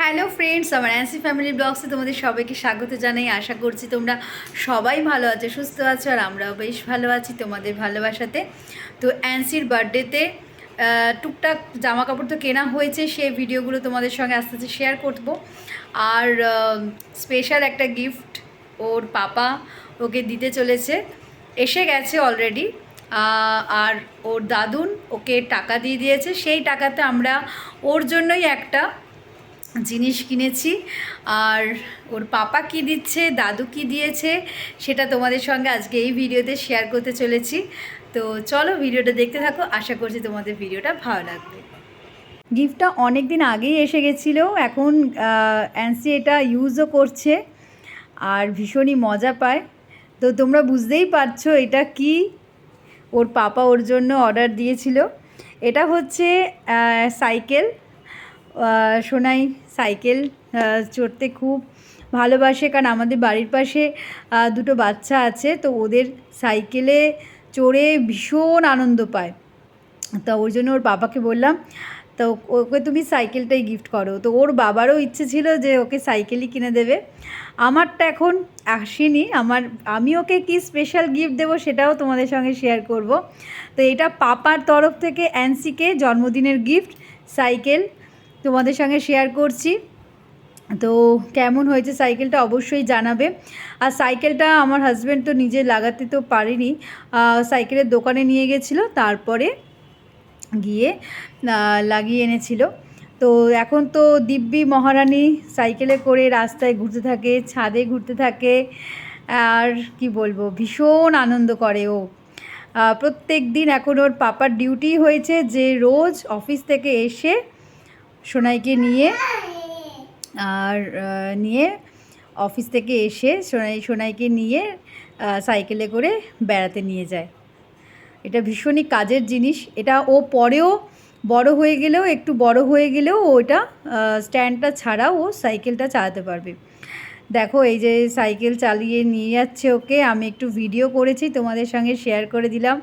Hello friends, আমার অ্যান্সি family ব্লগসে তোমাদের সবাইকে স্বাগত জানাই। আশা করছি তোমরা সবাই ভালো আছো, সুস্থ আছো, আর আমরাও বেশ ভালো আছি তোমাদের ভালোবাসাতে। তো অ্যান্সির বার্থডেতে টুকটাক জামা কাপড় তো কেনা হয়েছে, সেই ভিডিওগুলো তোমাদের সঙ্গে আস্তে আস্তে শেয়ার করব। আর স্পেশাল একটা গিফট ওর পাপা ওকে দিতে চলেছে, এসে গেছে অলরেডি। আর ওর দাদুন ওকে টাকা দিয়ে দিয়েছে, সেই টাকাতে আমরা ওর জন্যই একটা জিনিস কিনেছি। আর ওর পাপা কি দিচ্ছে, দাদু কি দিয়েছে, সেটা তোমাদের সঙ্গে আজকে এই ভিডিওতে শেয়ার করতে চলেছি। তো চলো ভিডিওটা দেখতে থাকো, আশা করছি তোমাদের ভিডিওটা ভালো লাগবে। গিফটটা অনেক দিন আগেই এসে গেছিলো, এখন অ্যান্সি এটা ইউজও করছে আর ভীষণই মজা পায়। তো তোমরা বুঝতেই পারছো এটা কি ওর পাপা ওর জন্য অর্ডার দিয়েছিল। এটা হচ্ছে সাইকেল। সোনাই সাইকেল চড়তে খুব ভালোবাসে, কারণ আমাদের বাড়ির পাশে দুটো বাচ্চা আছে, তো ওদের সাইকেলে চড়ে ভীষণ আনন্দ পায়। তা ওর জন্য ওর বাবাকে বললাম, তো ওকে তুমি সাইকেলটাই গিফট করো। তো ওর বাবারও ইচ্ছে ছিল যে ওকে সাইকেলই কিনে দেবে। আমারটা এখন আসেনি, আমি ওকে কি স্পেশাল গিফট দেবো সেটাও তোমাদের সঙ্গে শেয়ার করব। তো এটা পাপার তরফ থেকে অ্যান্সিকে জন্মদিনের গিফট সাইকেল তোমাদের সঙ্গে শেয়ার করছি। তো কেমন হয়েছে সাইকেলটা অবশ্যই জানাবে। আর সাইকেলটা আমার হাজব্যান্ড তো নিজে লাগাতে তো পারেনি, সাইকেলের দোকানে নিয়ে গেছিলো, তারপরে গিয়ে লাগিয়ে এনেছিল। তো এখন তো দিব্যি মহারানী সাইকেলে করে রাস্তায় ঘুরতে থাকে, ছাদে ঘুরতে থাকে, আর কি বলবো, ভীষণ আনন্দ করে ও। প্রত্যেক দিন এখন ওর পাপার ডিউটি হয়েছে যে রোজ অফিস থেকে এসে সোনাইকে নিয়ে অফিস থেকে এসে সোনাইকে নিয়ে সাইকেলে করে বেড়াতে নিয়ে যায়। এটা ভীষণই কাজের জিনিস। এটা ও পরেও বড় হয়ে গেলেও ওটা স্ট্যান্ডটা ছাড়াও ও সাইকেলটা চালাতে পারবে। দেখো এই যে সাইকেল চালিয়ে নিয়ে যাচ্ছে ওকে, আমি একটু ভিডিও করেছি তোমাদের সঙ্গে শেয়ার করে দিলাম।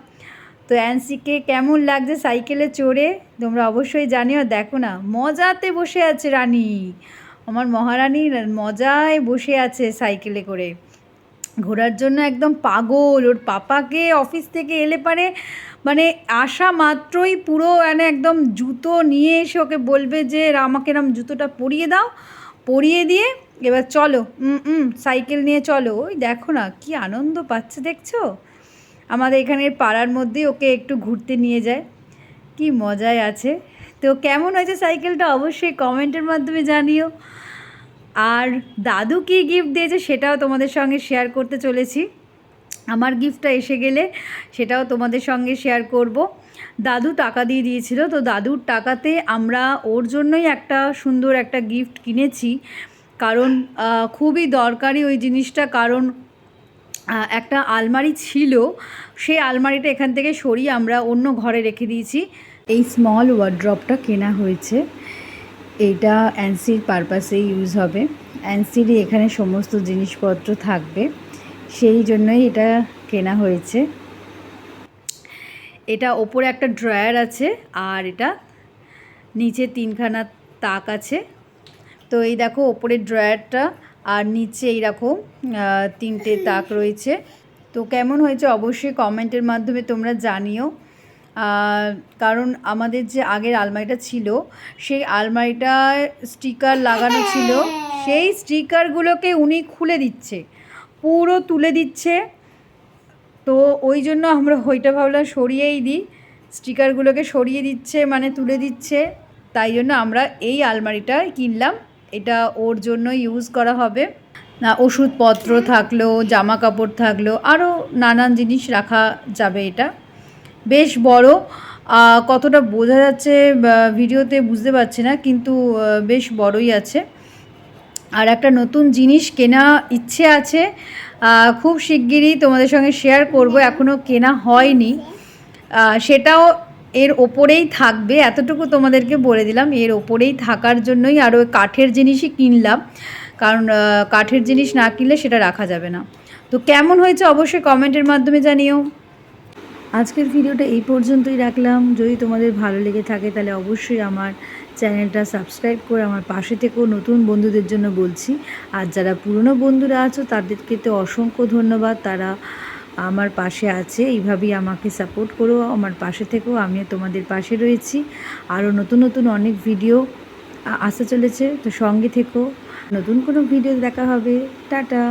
তো অ্যান্সিকে কেমন লাগছে সাইকেলে চড়ে তোমরা অবশ্যই জানিও। দেখো না, মজাতে বসে আছে রানী, আমার মহারানী মজায় বসে আছে সাইকেলে করে, ঘোরার জন্য একদম পাগল। ওর পাপাকে অফিস থেকে এলে পারে মানে আসা মাত্রই পুরো একদম জুতো নিয়ে এসে ওকে বলবে যে আমাকে এরম জুতোটা পরিয়ে দাও, পরিয়ে দিয়ে এবার চলো সাইকেল নিয়ে চলো। ওই দেখো না কি আনন্দ পাচ্ছে, দেখছো? আমাদের এখানের পাড়ার মধ্যেই ওকে একটু ঘুরতে নিয়ে যায়, কি মজায় আছে। তো কেমন হয়েছে সাইকেলটা অবশ্যই কমেন্টের মাধ্যমে জানিও। আর দাদু কী গিফট দিয়েছে সেটাও তোমাদের সঙ্গে শেয়ার করতে চলেছি। আমার গিফটটা এসে গেলে সেটাও তোমাদের সঙ্গে শেয়ার করব। দাদু টাকা দিয়ে দিয়েছিল, তো দাদুর টাকাতে আমরা ওর জন্যই একটা সুন্দর একটা গিফট কিনেছি, কারণ খুবই দরকারি ওই জিনিসটা। কারণ একটা আলমারি ছিল, সেই আলমারিটা এখান থেকে সরিয়ে আমরা অন্য ঘরে রেখে দিয়েছি। এই স্মল ওয়ার্ড্রপটা কেনা হয়েছে, এইটা অ্যান্সির পারপাসেই ইউজ হবে, অ্যান্সিরই এখানে সমস্ত জিনিসপত্র থাকবে, সেই জন্যই এটা কেনা হয়েছে। এটা ওপরে একটা ড্রয়ার আছে আর এটা নিচে 3খানা তাক আছে। তো এই দেখো ওপরের ড্রয়ারটা আর নিচে এইরকম 3টে তাক রয়েছে। তো কেমন হয়েছে অবশ্যই কমেন্টের মাধ্যমে তোমরা জানিও। কারণ আমাদের যে আগের আলমারিটা ছিল সেই আলমারিটায় স্টিকার লাগানো ছিল, সেই স্টিকারগুলোকে উনি খুলে দিচ্ছে, পুরো তুলে দিচ্ছে। তো ওই জন্য আমরা ওইটা ভাবলাম সরিয়েই দিই, স্টিকারগুলোকে সরিয়ে দিচ্ছে মানে তুলে দিচ্ছে, তাই জন্য আমরা এই আলমারিটা কিনলাম। এটা ওর জন্য ইউজ করা হবে, না ওষুধপত্র থাকলো, জামা কাপড় থাকলো, আরও নানান জিনিস রাখা যাবে। এটা বেশ বড়, কতটা বোঝা যাচ্ছে ভিডিওতে বুঝতে পারছি না, কিন্তু বেশ বড়ই আছে। আর একটা নতুন জিনিস কেনা ইচ্ছে আছে, খুব শিগগিরই তোমাদের সঙ্গে শেয়ার করব, এখনও কেনা হয়নি, সেটাও এর ওপরেই থাকবে। এতটুকু তোমাদেরকে বলে দিলাম, এর ওপরেই থাকার জন্যই আরও কাঠের জিনিসই কিনলাম, কারণ কাঠের জিনিস না কিনলে সেটা রাখা যাবে না। তো কেমন হয়েছে অবশ্যই কমেন্টের মাধ্যমে জানিও। আজকের ভিডিওটা এই পর্যন্তই রাখলাম। যদি তোমাদের ভালো লেগে থাকে তাহলে অবশ্যই আমার চ্যানেলটা সাবস্ক্রাইব করে আমার পাশে থেকেও। নতুন বন্ধুদের জন্য বলছি, আর যারা পুরনো বন্ধুরা আছো তাদেরকে তো অসংখ্য ধন্যবাদ, তারা আমার পাশে আছে। এইভাবেই আমাকে সাপোর্ট করো, আমার পাশে থেকেও, আমিও তোমাদের পাশে রয়েছি। আরও নতুন নতুন অনেক ভিডিও আসতে চলেছে, তো সঙ্গে থেকো। নতুন কোনো ভিডিও দেখা হবে। টাটা।